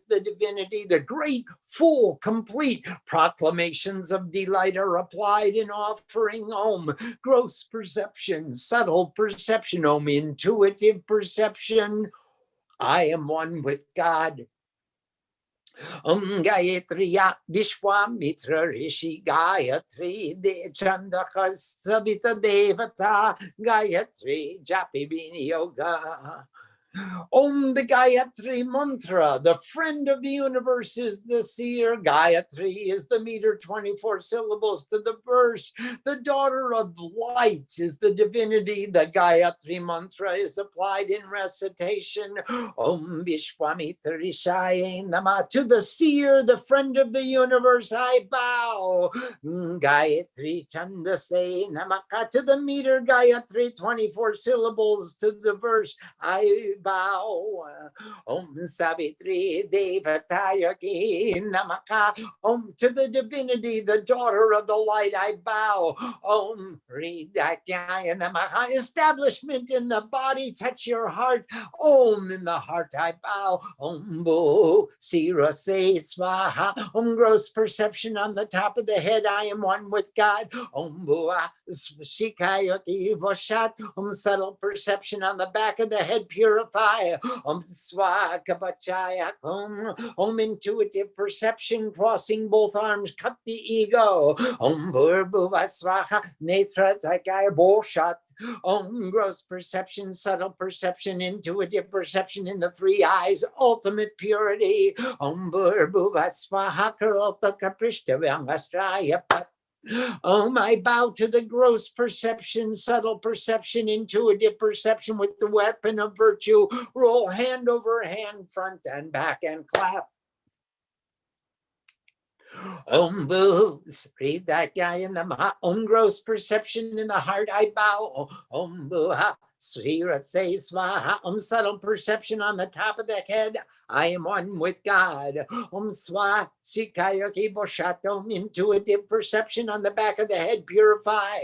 the divinity, the great, full, complete proclamations of delight are applied in offering Om. Gross perception, subtle perception, Om. Intuitive perception, I am one with God. Om Gayatriya Vishwamitra Rishi Gayatri De Chandaka Sabita Devata Gayatri Japi Yoga. Om, the Gayatri mantra, the friend of the universe is the seer. Gayatri is the meter, 24 syllables to the verse. The daughter of light is the divinity. The Gayatri mantra is applied in recitation. Om Vishwamitra Rishaya Nama. To the seer, the friend of the universe, I bow. Gayatri Chandase Namaka. To the meter, Gayatri, 24 syllables to the verse, I bow. Om Savitri Devataya Ki Namaka. Om, to the divinity, the daughter of the light, I bow. Om Hridakyaya Namaha. Establishment in the body, touch your heart. Om, in the heart I bow. Om Bhu Sirase Swaha. Om, gross perception on the top of the head, I am one with God. Om Bhua Shikayoti Voshat. Om, subtle perception on the back of the head, purify. Om Swakapachaya. Om, intuitive perception, crossing both arms, cut the ego. Om Bhurbuva Swaha Netra Takaya Boshat. Om, gross perception, subtle perception, intuitive perception in the three eyes, ultimate purity. Om Bhurbuva Swaha Karota Kaprishta Vyangastraya Pat. Om, I bow to the gross perception, subtle perception, intuitive perception with the weapon of virtue. Roll hand over hand, front and back, and clap. Om Boo, read that guy in the Om, gross perception in the heart, I bow. Om Boo Ha. Srira say Swaha. Om, subtle perception on the top of the head, I am one with God. Om Swa Sikayaki Boshatom, intuitive perception on the back of the head, purify.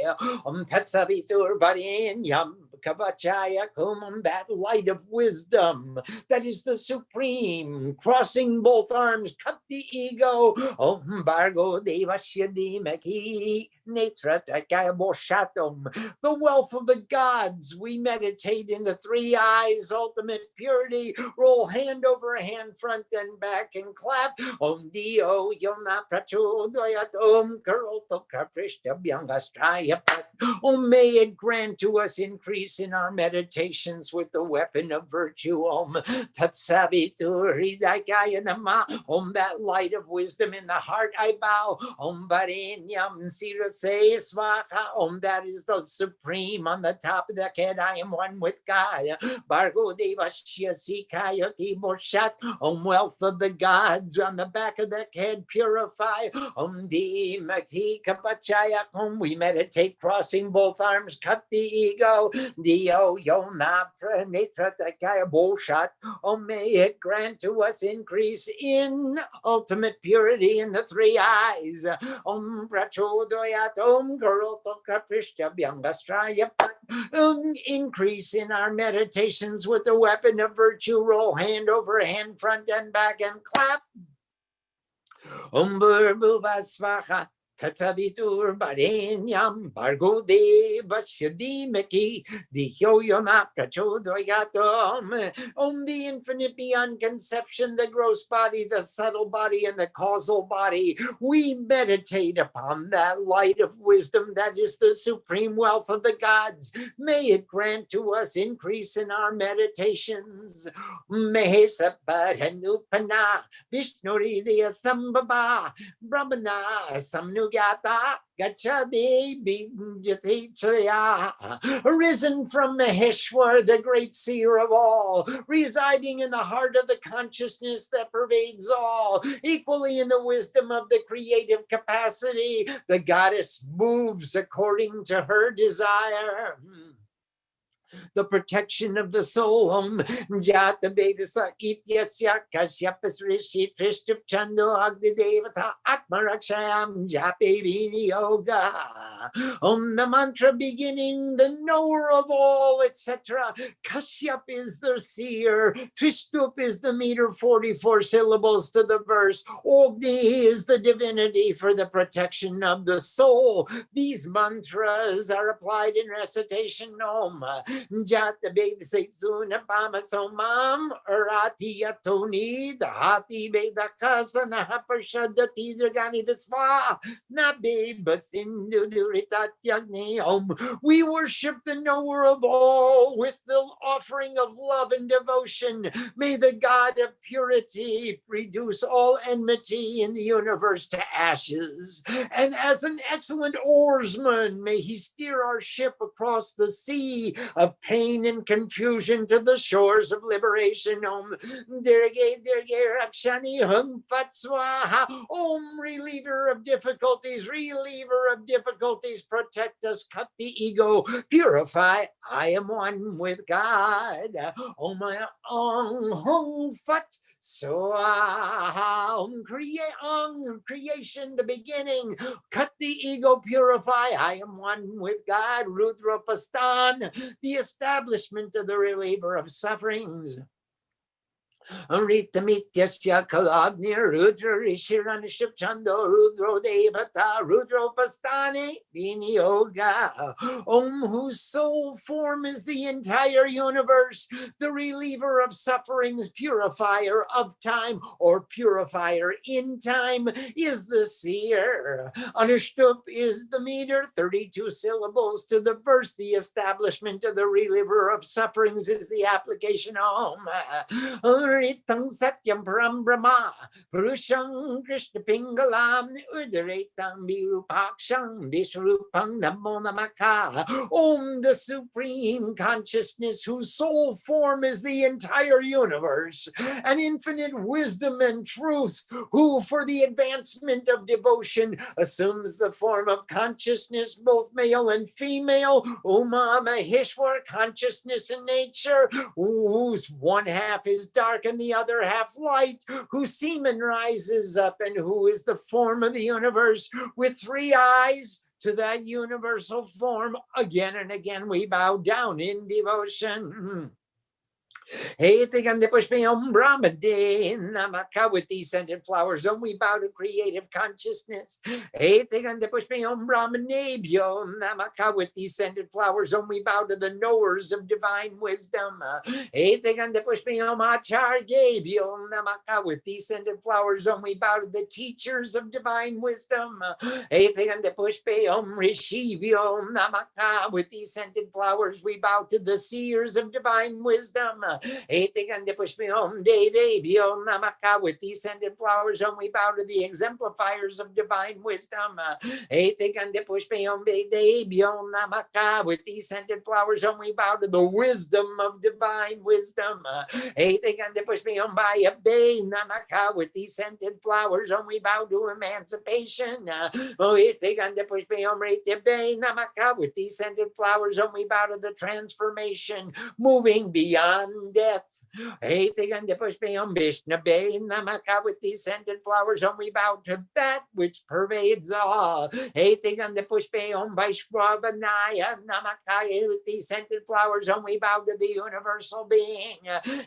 Om Tatsavitur Barin Yam Kavachaya Kum, that light of wisdom, that is the supreme, crossing both arms, cut the ego. Om Bargo Devasya Dimaki Netra Takaya Boshatom, the wealth of the gods. We meditate in the three eyes, ultimate purity. Roll hand over hand, front and back, and clap. Om Dio Yona Prachodoyat Om Karoto Kaprishta Byangastraya Pat. Om, may it grant to us increase in our meditations with the weapon of virtue. Om Tatsavitur Hridakaya Nama. Om, that light of wisdom in the heart I bow. Om Varinyam Sirase Swaha. Om, that is the supreme on the top of the head, I am one with God. Bargo Devashya Sikayati Boshat. Om, wealth of the gods on the back of the head, purify. Om Dimati Kapachaya. Om, we meditate crossing both arms, cut the ego. Dio Yona Pranetra Takaya Boshat. Om, may it grant to us increase in ultimate purity in the three eyes. Om Prachodoyat Om Garoto Kaprishta Byangastraya. Increase in our meditations with the weapon of virtue. Roll hand over hand, front and back, and clap. Om Bhurbuva Swaha Tatsavitur Barenyam Bargo Devasya Dimaki Dihyo Yona Prachodoyatom. Om, the infinite beyond conception, the gross body, the subtle body, and the causal body. We meditate upon that light of wisdom that is the supreme wealth of the gods. May it grant to us increase in our meditations. Mehesapadhanupana Vishnuridiya Sambhava Brahmana Samnugata Gachadi Bidyatichraya. Arisen from Maheshwar, the great seer of all, residing in the heart of the consciousness that pervades all, equally in the wisdom of the creative capacity, the goddess moves according to her desire. the protection of the soul. Om Jata Vedasa Ityasya Kashyapis Rishi Trishtup Chando Agni Devata Atma Rakshayam Jape Vini Yoga. Om the mantra beginning, the knower of all, etc. Kashyap is the seer. Trishtup is the meter, 44 syllables to the verse. Agni is the divinity for the protection of the soul. These mantras are applied in recitation. Om Jata Veda Setsuna Pama Somam Arati Yatoni Dahati Veda Kasana Parshadati Dragani Visva Nabe Basindu Duritatyagni Om. We worship the knower of all with the offering of love and devotion. May the God of purity reduce all enmity in the universe to ashes. And as an excellent oarsman, may he steer our ship across the sea of pain and confusion to the shores of liberation. Om Dirge Dirge Rakshani Hum Fat Swaha. Om, reliever of difficulties, protect us, cut the ego, purify. I am one with God. Om Hum Fat Swaha. Creation, the beginning. Cut the ego, purify. I am one with God. Rudropastan, the establishment of the reliever of sufferings. Amritamityasya Kalagni Rudra Rishiraniship Chando Rudro Devata Rudro Pastani Vinyoga. Om, whose sole form is the entire universe, the reliever of sufferings, purifier of time, or purifier in time, is the seer. Anushtup is the meter, 32 syllables to the verse. The establishment of the reliever of sufferings is the application. Om. Tang Satyam Param Brahma Purusham Krishna Pingalam Udaretang Virupaksham Vishwarupang Namo Namaka. Om, the supreme consciousness whose sole form is the entire universe, an infinite wisdom and truth, who for the advancement of devotion assumes the form of consciousness, both male and female. Uma Maheshwar, consciousness and nature, whose one half is dark and the other half light, whose semen rises up, and who is the form of the universe with 3 eyes. To that universal form, again and again we bow down in devotion. Etigande Pushpayam Brahmade Namaka, with these scented flowers, and we bow to creative consciousness. Etigande Pushpayam Brahmanebhyo Namaka, with these scented flowers, and we bow to the knowers of divine wisdom. Etigande Pushpayam Acharyebhyo Namaka, with these scented flowers, and we bow to the teachers of divine wisdom. Etigande Pushpayam Rishibhyo Namaka, with these scented flowers, we bow to the seers of divine wisdom. Etigande Pushpayam Devebhyo Namaka, with these scented flowers, and we bow to the exemplifiers of divine wisdom. Etigande Pushpayam Devebhyo Namaka, with these scented flowers, and we bow to the wisdom of divine wisdom. Etigande Pushpayam Bayabe Namaka, with these scented flowers, and we bow to emancipation. Etigande Pushpayam Retyabe Namaka, with these scented flowers, and we bow to the transformation, moving beyond death. Etigande Pushpayam Vishnabe Namaka, with these scented flowers, and we bow to that which pervades all. Etigande Pushpayam Vaishvavanaya Namaka, with these scented flowers, and we bow to the universal being.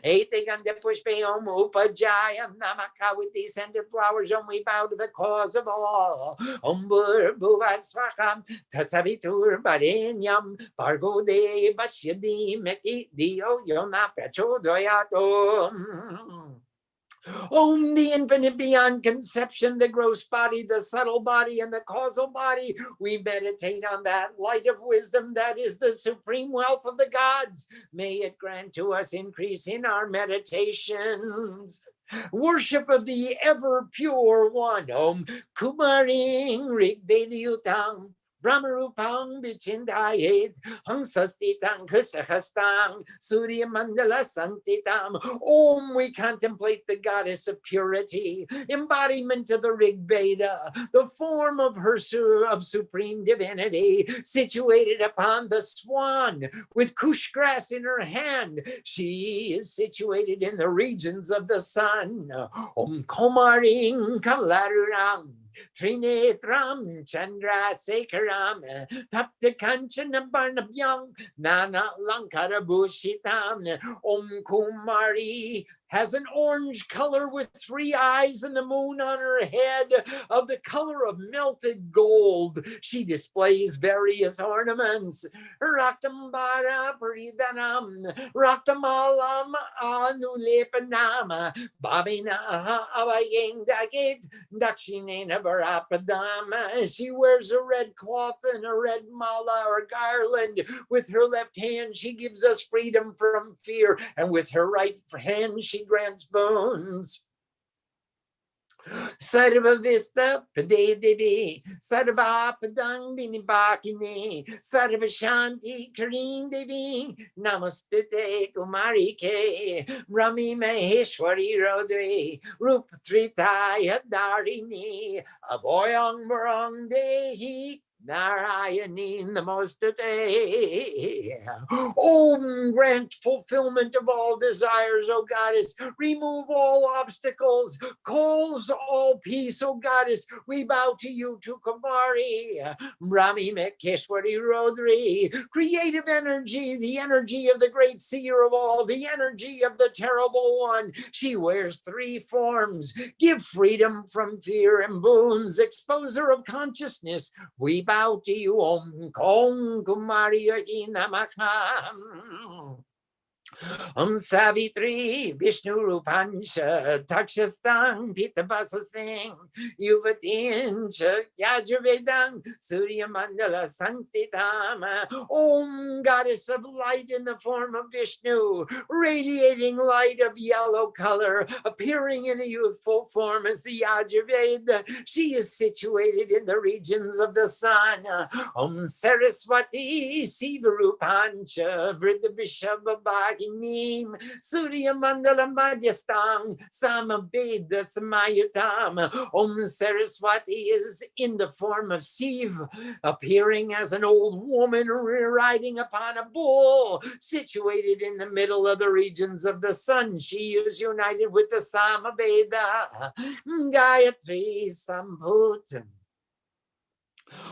Etigande Pushpayam Upajaya Namaka, with these scented flowers, and we bow to the cause of all. Umbur Bhuvasvakam Tasavitur Barenyam Bargo De Vashyadi Meki Dio Yona Prachodoyato. Om, the infinite beyond conception, the gross body, the subtle body, and the causal body. We meditate on that light of wisdom that is the supreme wealth of the gods. May it grant to us increase in our meditations. Worship of the ever pure one. Om Kumaring Rigvediyutang Brahmarupam Vichindayet, Hangsastitang Kusahastang, Surya Mandala Sanktitam. Om, we contemplate the goddess of purity, embodiment of the Rig Veda, the form of her of supreme divinity, situated upon the swan with kush grass in her hand. She is situated in the regions of the sun. Om Komaring Kalarurang. Trinetram Chandra Sekaram Tapta Kanchana Barnabhyam Nana Lankara Bushitam. Om Kumari has an orange color with 3 eyes and the moon on her head of the color of melted gold. She displays various ornaments. Raktambara Paridanam, Raktamalam Anulepanama, Babina Avayeng Dagit, Dakshinena Barapadama. She wears a red cloth and a red mala or garland. With her left hand, she gives us freedom from fear, and with her right hand, she grants boons. Sarva Vista Pade Devi, Sarva Padang Binibakini, Sarva Shanti Karin Devi, Namaste Kumari Ke, Rami Maheshwari Rodri, Rup Tritaya Darini, Aboyang Morong Dehi. Narayani Namaste. Om, grant fulfillment of all desires, O goddess. Remove all obstacles. Cause all peace, O goddess. We bow to you, to Kumari. Rami Mekeshwari Rodri. Creative energy, the energy of the great seer of all, the energy of the terrible one. She wears 3 forms. Give freedom from fear and boons. Exposer of consciousness. We bow to you, Om Kong Kumari Namaha. Om Savitri, Vishnu Rupansha, Takshastang, Pitabasa Singh, Yuvatincha, Yajurvedang, Surya Mandala Sanstitam. Om, goddess of light in the form of Vishnu, radiating light of yellow color, appearing in a youthful form as the Yajurveda. She is situated in the regions of the sun. Om Saraswati, Sivarupancha, Vridhabhishabhaginim, Surya Mandala Madhyastang, Samabeda Samayutam. Om Saraswati is in the form of Siv, appearing as an old woman riding upon a bull, situated in the middle of the regions of the sun. She is united with the Samaveda. Gayatri Sambhutam.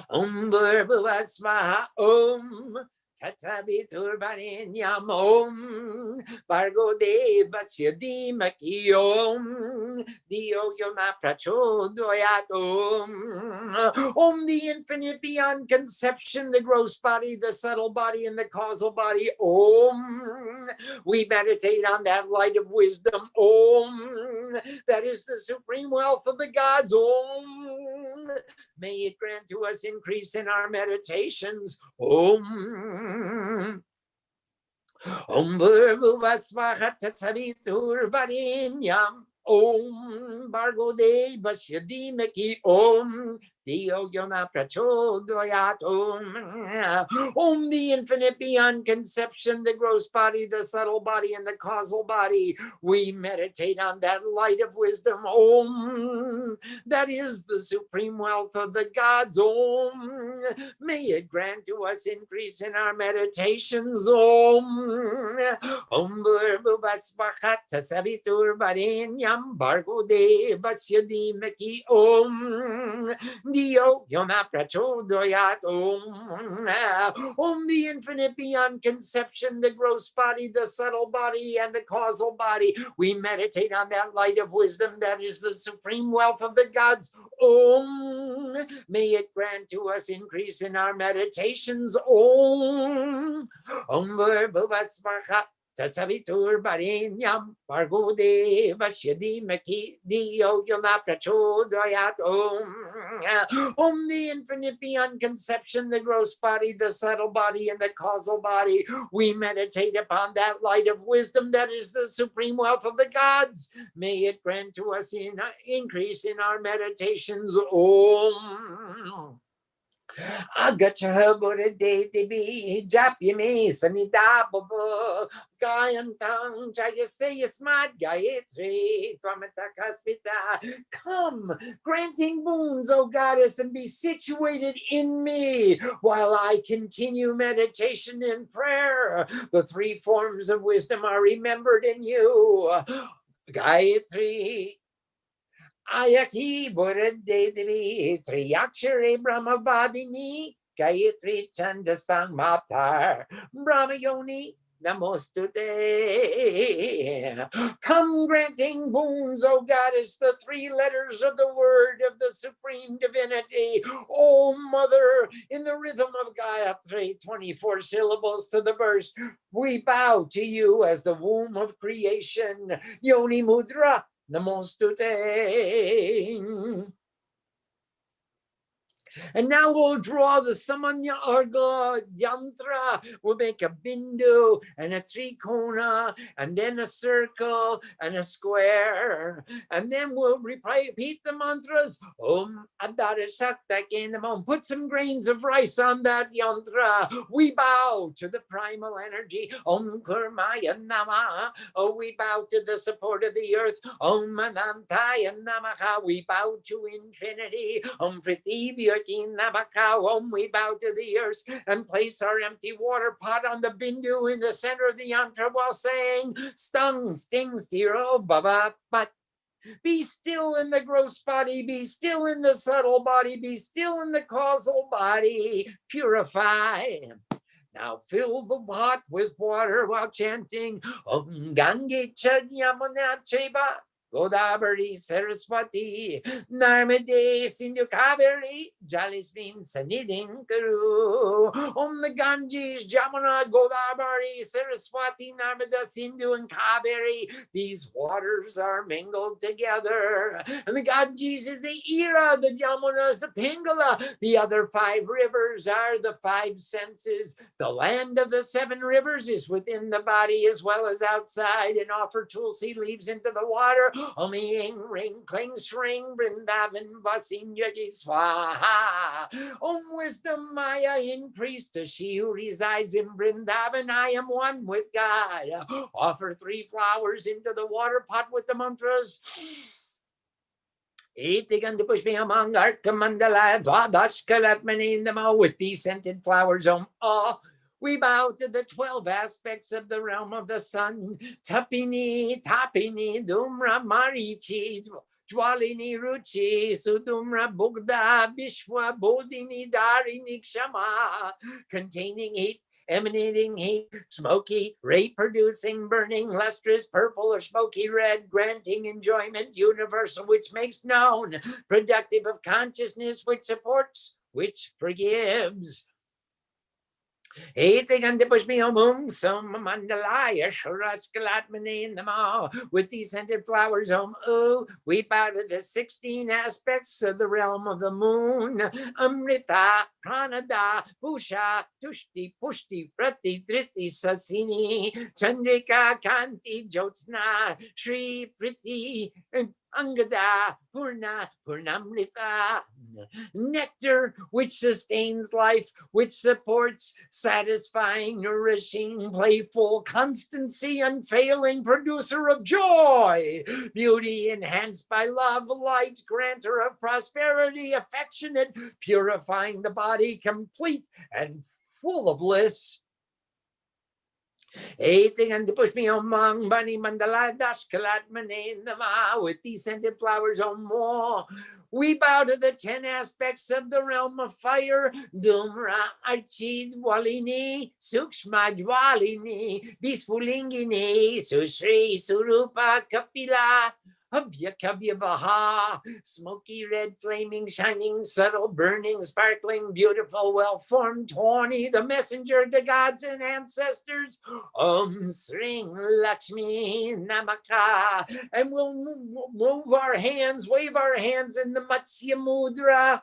Om Bhurbhuva Swaha Om Tatsaviturvarenyam Om Bhargo Devasya Dhimaki Om Dio Yona Prachodayat Om, the infinite beyond conception, the gross body, the subtle body, and the causal body. Om. We meditate on that light of wisdom. Om. That is the supreme wealth of the gods. Om. May it grant to us increase in our meditations. Om. Om Bhurbhuva Swaha Tatsaviturvarenyam Om Bhargo Devasya Dhimaki Om Dio Yona Prachodayat Om, the infinite beyond conception, the gross body, the subtle body, and the causal body. We meditate on that light of wisdom. Om, that is the supreme wealth of the gods. Om, may it grant to us increase in our meditations. Om, Om Bhurbhuva Swaha Tatsaviturvarenyam Bhargo Devasya Dhimaki Om Dio Yona Prachodayat Om, the infinite beyond conception, the gross body, the subtle body, and the causal body. We meditate on that light of wisdom that is the supreme wealth of the gods. Om, may it grant to us increase in our meditations. Om, Om Bhurbhuva Swaha Tatsaviturvarenyam Bhargo Devasya Dhimaki Dio Yona Prachodayat Om, the infinite beyond conception, the gross body, the subtle body, and the causal body. We meditate upon that light of wisdom that is the supreme wealth of the gods. May it grant to us increase in our meditations. Om. Agacha Buddha Devi Japyame Sanidababo Gayantang Jayase Smart Gayatri Twamata Kaspita. Come, granting boons, O goddess, and be situated in me while I continue meditation and prayer. The three forms of wisdom are remembered in you. Gayatri, Ayaki Buddha-Devi Triyakshari Brahmavadini Gayatri Chandasang Matar Brahmayoni Namostute. Come granting boons, O goddess, the three letters of the word of the supreme divinity. O mother, in the rhythm of Gayatri, 24 syllables to the verse, we bow to you as the womb of creation. Yoni Mudra. Namostute. And now we'll draw the Samanya Arga Yantra. We'll make a bindu and a trikona, and then a circle and a square. And then we'll repeat the mantras. Om Adarasakta Kendamom. Put some grains of rice on that yantra. We bow to the primal energy. Om Kurmaya Nama. Oh, we bow to the support of the earth. Om Manantaya Namaha. We bow to infinity. Om Prithibhya Om, we bow to the earth and place our empty water pot on the bindu in the center of the yantra while saying, stung, stings, tiro, baba, but. Be still in the gross body, be still in the subtle body, be still in the causal body, purify. Now fill the pot with water while chanting Om Gange Yamuna Cheba Godavari Saraswati Narmade Sindhu Kaveri Jalisvin Sanidin Kuru. Om the Ganges, Jamuna, Godavari, Saraswati, Narmada, Sindhu, and Kaveri. These waters are mingled together. And the Ganges is the Ira, the Jamuna is the Pingala. The other 5 rivers are the 5 senses. The land of the 7 rivers is within the body as well as outside, and offer tulsi leaves into the water. Om Ying Ring Kling Shring Vrindavan Vasin Yogi Swaha. Om Wisdom Maya increase to she who resides in Vrindavan. I am one with God. Offer 3 flowers into the water pot with the mantras. With these scented flowers, we bow to the 12 aspects of the realm of the sun. Tapini, Tapini, Dumra, Marichi, Jwalini, Ruchi, Sudumra, Bugda, Bishwa, Bodhini, Darini, Kshama, containing heat, emanating heat, smoky, ray-producing, burning, lustrous, purple or smoky red, granting enjoyment, universal, which makes known, productive of consciousness, which supports, which forgives. With these scented flowers, we bow to the 16 aspects of the realm of the moon. Amrita, Pranada, Pusha, Tushti, Pushti, Prati, Triti, Sasini, Chandrika, Kanti, Jyotsna, Shri, Priti, Angada, Purna, Purnamrita. Nectar, which sustains life, which supports, satisfying, nourishing, playful, constancy, unfailing, producer of joy, beauty enhanced by love, light, granter of prosperity, affectionate, purifying the body, complete and full of bliss. With these scented flowers on more, we bow to the 10 aspects of the realm of fire. Dumra Archid Walini, Sukshma Jwalini, Bisfulingini, Susri Surupa Kapila. Abhyakabhyabaha, smoky red, flaming, shining, subtle, burning, sparkling, beautiful, well-formed, tawny, the messenger to gods and ancestors. Om Sring Laxmi Namaka. And we'll move our hands, wave our hands in the Matsya Mudra.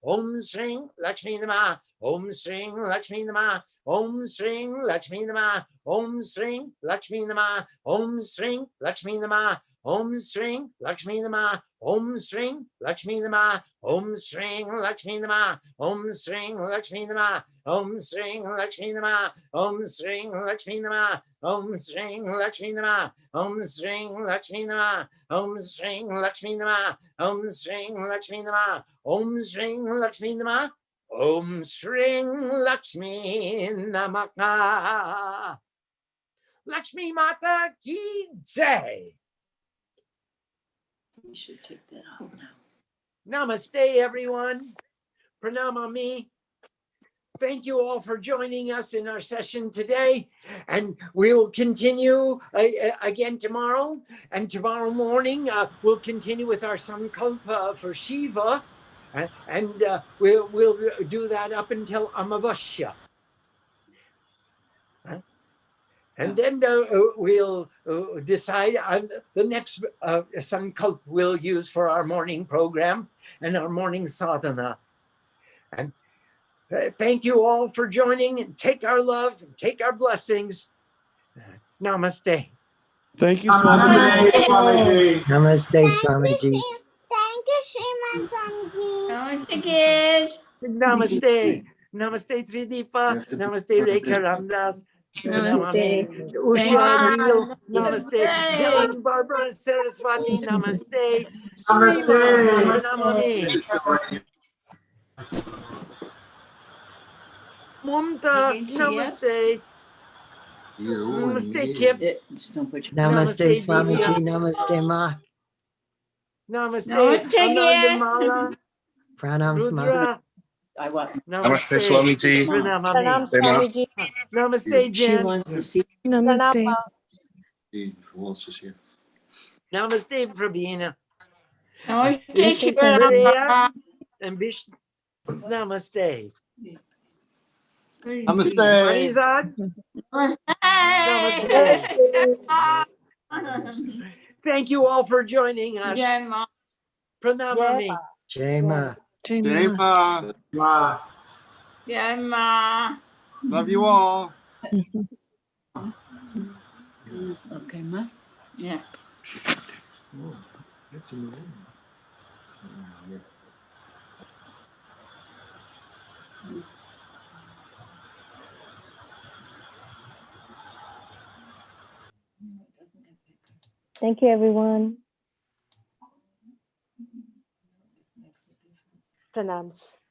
Om Sring Laxmi Namaha. Om Sring Laxmi Namaha. Om Sring Laxmi Namaha. Om Sring Laxmi Namaha. Om Sring Laxmi Namaha. Om Sring Laxmi Namaha. Om Sring Laxmi Namaha. Om Sring Laxmi Namaha. Om Sring Laxmi Namaha. Om Sring Laxmi Namaha. Om Sring Laxmi Namaha. Om Sring Laxmi Namaha. Om Sring Laxmi Namaha. Om Sring Laxmi Namaha. Om Sring Laxmi Namaha. Om Sring Laxmi Namaha. Om Sring Laxmi Namaha. Lakshmi Mata Ki Jai. You should take that out now. Namaste, everyone. Pranamami. Thank you all for joining us in our session today. And we will continue again tomorrow. And tomorrow morning, we'll continue with our Sankalpa for Shiva. And we'll do that up until Amavasya. And then we'll decide on the next Sankalp we'll use for our morning program and our morning sadhana. And thank you all for joining, and take our love, and take our blessings. Namaste. Thank you, Swamiji. Namaste, Swamiji. Thank you, Sriman Swamiji. Namaste, kids. Namaste. Namaste, Tridipa. Namaste, Rekha Ramdas. Pranamami. Usha, Neil. Namaste. John, Barbara, Saraswati. Namaste. Sriman. Pranamami. Mumta. Namaste. Namaste, Kip. Namaste, Swamiji. Namaste, Ma. Namaste, Anandamala. Pranam, Ma. Rudra. Namaste, Swamiji. Pranamami. Swamiji. Namaste, She Jen. wants to see. Namaste. Namaste, Prabina. Namaste, Maria and Bishnu. Namaste. Namaste. Marizad. Namaste. Thank you all for joining us. Pranamami. Jai Ma. Jai Ma. Love you all. Okay, Ma. Yeah. Thank you, everyone. Pranams.